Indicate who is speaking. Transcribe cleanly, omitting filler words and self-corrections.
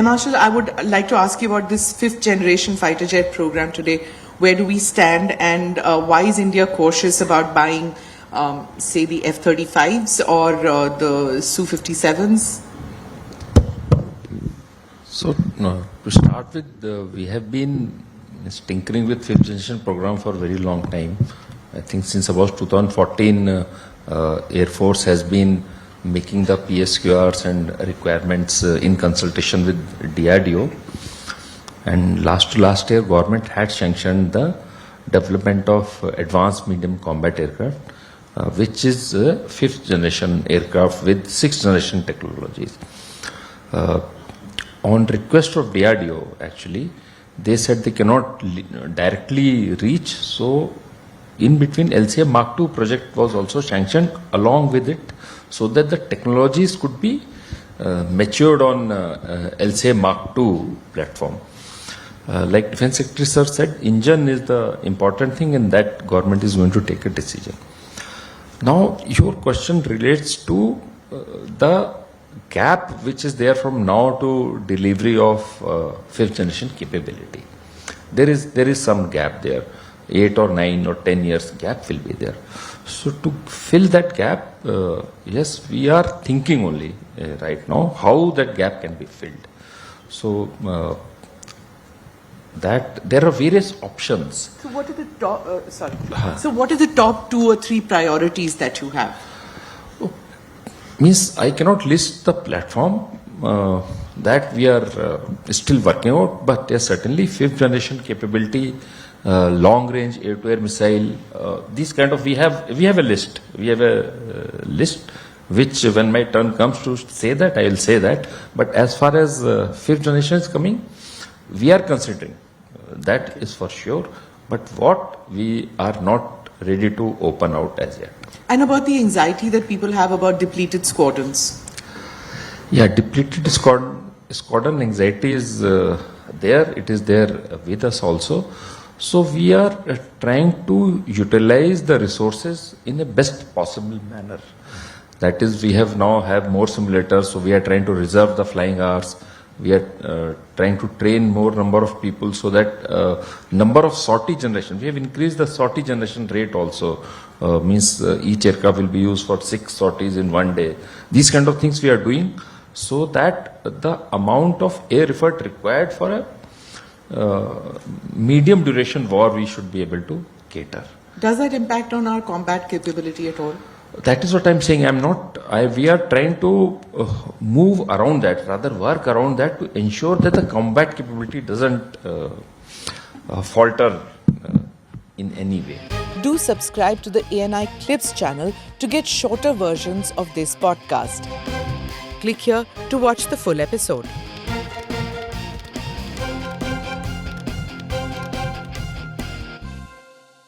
Speaker 1: Marshall, I would like to ask you about this fifth generation fighter jet program today. Where do we stand, and why is India cautious about buying, say, the F-35s or the Su-57s?
Speaker 2: So, to start with, we have been tinkering with fifth generation program for a very long time. I think since about 2014, Air Force has been making the PSQRs and requirements in consultation with DRDO. And last year, government had sanctioned the development of advanced medium combat aircraft, which is fifth generation aircraft with sixth generation technologies. On request of DRDO, actually, they said they cannot directly reach. So, in between, LCA Mark II project was also sanctioned along with it, so that the technologies could be matured on LCA Mark II platform. Like Defense Secretary Sir said, engine is the important thing, and that government is going to take a decision. Now, your question relates to the gap which is there from now to delivery of fifth generation capability. There is some gap there. 8 or 9 or 10 years gap will be there. So to fill that gap, yes, we are thinking only right now how that gap can be filled. So that there are various options.
Speaker 1: So what are the top? So what are the top 2 or 3 priorities that you have?
Speaker 2: Means I cannot list the platform that we are still working out, but yes, certainly fifth generation capability, long range air-to-air missile, these kind of we have a list. We have a list which, when my turn comes to say that, I will say that. But as far as fifth generation is coming, we are considering. That is for sure. But what we are not ready to open out as yet.
Speaker 1: And about the anxiety that people have about depleted squadrons?
Speaker 2: Yeah, depleted squadron anxiety is there. It is there with us also. So we are trying to utilize the resources in the best possible manner. That is, we have more simulators, so we are trying to reserve the flying hours. We are trying to train more number of people, so that number of sortie generation. We have increased the sortie generation rate also. Means each aircraft will be used for 6 sorties in one day. These kind of things we are doing, so that the amount of air effort required for a medium duration war we should be able to cater.
Speaker 1: Does that impact on our combat capability at all?
Speaker 2: That is what I'm saying. We are trying to move around that, rather work around that, to ensure that the combat capability doesn't falter in any way.
Speaker 3: Do subscribe to the ANI Clips channel to get shorter versions of this podcast. Click here to watch the full episode.